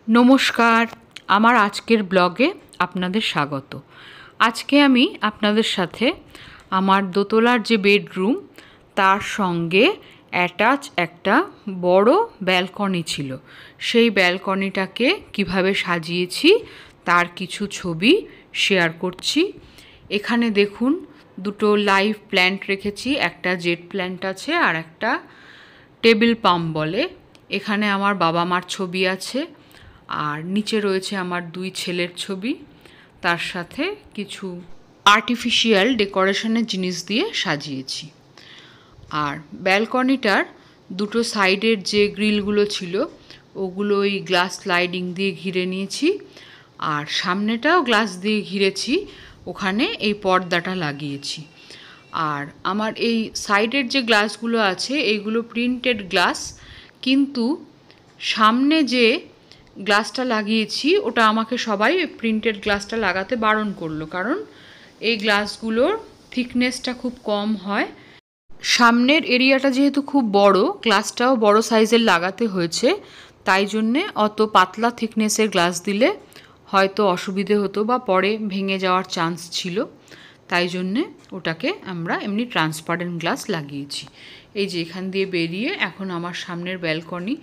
নমস্কার, আমার আজকের ব্লগে আপনাদের স্বাগত। আজকে আমি আপনাদের সাথে আমার দোতলার যে বেডরুম তার সঙ্গে অ্যাটাচ একটা বড় ব্যালকনি ছিল, সেই ব্যালকনিটাকে কিভাবে সাজিয়েছি তার কিছু ছবি শেয়ার করছি। এখানে দেখুন দুটো লাইভ প্ল্যান্ট রেখেছি, একটা জেট প্ল্যান্ট আছে আর একটা টেবিল পাম বলে। এখানে আমার বাবা মার ছবি আছে আর নিচে রয়েছে আমার দুই ছেলের ছবি, তার সাথে কিছু আর্টিফিশিয়াল ডেকোরেশনের জিনিস দিয়ে সাজিয়েছি। আর ব্যালকনিটার দুটো সাইডের যে গ্রিলগুলো ছিল ওগুলো ওই গ্লাস স্লাইডিং দিয়ে ঘিরে নিয়েছি, আর সামনেটাও গ্লাস দিয়ে ঘিরেছি, ওখানে এই পর্দাটা লাগিয়েছি। আর আমার এই সাইডের যে গ্লাসগুলো আছে এইগুলো প্রিন্টেড গ্লাস, কিন্তু সামনে যে গ্লাসটা লাগিয়েছি ওটা আমাকে সবাই প্রিন্টেড গ্লাসটা লাগাতে বারণ করলো, কারণ এই গ্লাসগুলোর থিকনেসটা খুব কম হয়। সামনের এরিয়াটা যেহেতু খুব বড়, গ্লাসটাও বড় সাইজের লাগাতে হয়েছে, তাই জন্যে অত পাতলা থিকনেসের গ্লাস দিলে হয়তো অসুবিধে হতো বা পরে ভেঙে যাওয়ার চান্স ছিল, তাই জন্যে ওটাকে আমরা এমনি ট্রান্সপারেন্ট গ্লাস লাগিয়েছি। এই যে এখান দিয়ে বেরিয়ে এখন আমার সামনের ব্যালকনি,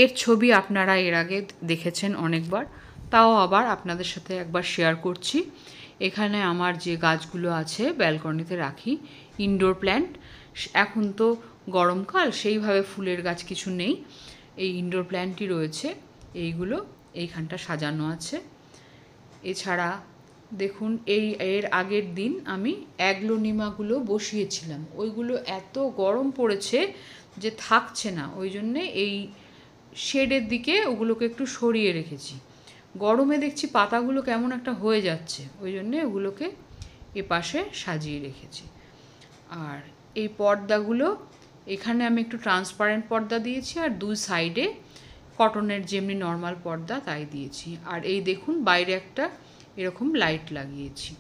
এর ছবি আপনারা এর আগে দেখেছেন অনেকবার, তাও আবার আপনাদের সাথে একবার শেয়ার করছি। এখানে আমার যে গাছগুলো আছে ব্যালকনিতে রাখি, ইনডোর প্ল্যান্ট। এখন তো গরমকাল, সেইভাবে ফুলের গাছ কিছু নেই, এই ইনডোর প্ল্যান্টই রয়েছে, এইগুলো এইখানটা সাজানো আছে। এছাড়া দেখুন এর আগের দিন আমি অ্যাগ্লোনিমাগুলো বসিয়েছিলাম, ওইগুলো এত গরম পড়েছে যে থাকছে না, ওই জন্যে এই শেডের দিকে ওগুলোকে একটু সরিয়ে রেখেছি। গরমে দেখছি পাতাগুলো কেমন একটা হয়ে যাচ্ছে, ওই জন্যে ওগুলোকে এপাশে সাজিয়ে রেখেছি। আর এই পর্দাগুলো এখানে আমি একটু ট্রান্সপারেন্ট পর্দা দিয়েছি, আর দুই সাইডে কটনের যেমনি নর্মাল পর্দা তাই দিয়েছি। আর এই দেখুন বাইরে একটা এরকম লাইট লাগিয়েছি।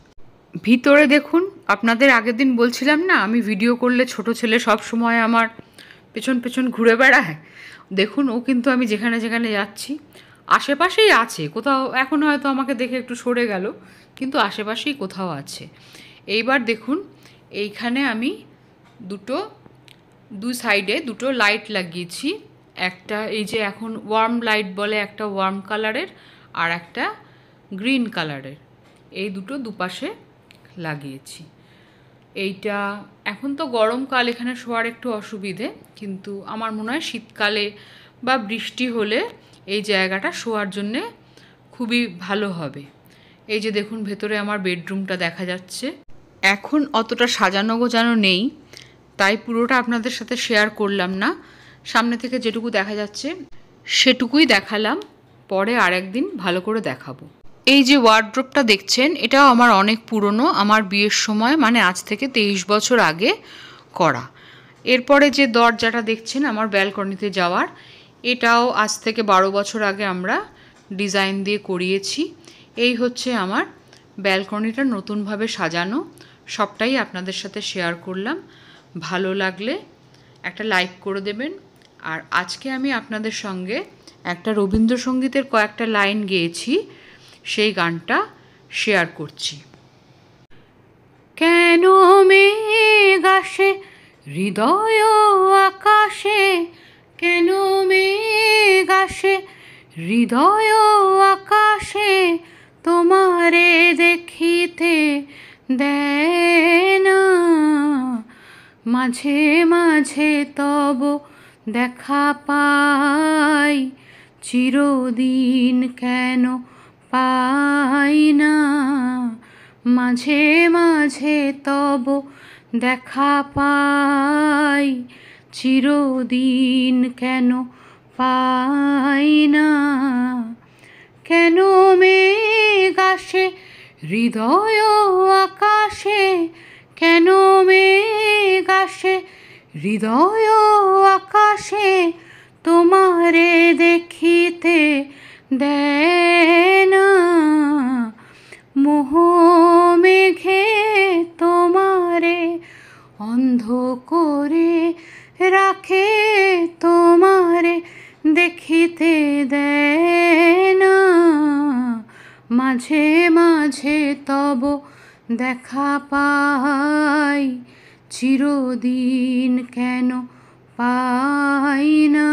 ভিতরে দেখুন, আপনাদের আগের দিন বলছিলাম না আমি ভিডিও করলে ছোট ছেলে সব সময় আমার পেছন পেছন ঘুরে বেড়ায়, দেখুন ও কিন্তু আমি যেখানে যেখানে যাচ্ছি আশেপাশেই আছে কোথাও, এখন হয়তো আমাকে দেখে একটু সরে গেল, কিন্তু আশেপাশেই কোথাও আছে। এইবার দেখুন এইখানে আমি দুই সাইডে দুটো লাইট লাগিয়েছি, একটা এই যে এখন ওয়ার্ম লাইট বলে, একটা ওয়ার্ম কালারের আর একটা গ্রিন কালারের, এই দুটো দুপাশে লাগিয়েছি। এইটা এখন তো গরমকাল, এখানে শোয়ার একটু অসুবিধে, কিন্তু আমার মনে হয় শীতকালে বা বৃষ্টি হলে এই জায়গাটা শোয়ার জন্যে খুবই ভালো হবে। এই যে দেখুন ভেতরে আমার বেডরুমটা দেখা যাচ্ছে, এখন অতটা সাজানো গোছানো নেই তাই পুরোটা আপনাদের সাথে শেয়ার করলাম না, সামনে থেকে যেটুকু দেখা যাচ্ছে সেটুকুই দেখালাম, পরে আরেকদিন ভালো করে দেখাবো। এই যে ওয়ার্ড্রোবটা দেখছেন এটাও আমার অনেক পুরনো, আমার বিয়ের সময় মানে আজ থেকে 23 বছর আগে করা। এরপরে যে দরজাটা দেখছেন আমার ব্যালকনিতে যাওয়ার, এটাও আজ থেকে 12 বছর আগে আমরা ডিজাইন দিয়ে করিয়েছি। এই হচ্ছে আমার ব্যালকনিটা নতুনভাবে সাজানো, সবটাই আপনাদের সাথে শেয়ার করলাম। ভালো লাগলে একটা লাইক করে দেবেন। আর আজকে আমি আপনাদের সঙ্গে একটা রবীন্দ্রসঙ্গীতের কয়েকটা লাইন গেয়েছি, সেই গানটা শেয়ার করছি। কেন মেঘ আসে হৃদয় আকাশে, কেন মেঘ আসে হৃদয় আকাশে, তোমারে দেখিতে দেয় না, মাঝে মাঝে তব দেখা পাই, চিরদিন কেন পাই না, মাঝে মাঝে তব দেখা পাই, চিরদিন কেন পাই না, কেন মেঘ আসে হৃদয় আকাশে, কেন মেঘ আসে হৃদয় আকাশে, তোমারে দেখিতে দেয় না, মোহ মেঘে তোমারে অন্ধ করে রাখে, তোমারে দেখিতে দেয় না, মাঝে মাঝে তব দেখা পাই, চিরদিন কেন পাই না।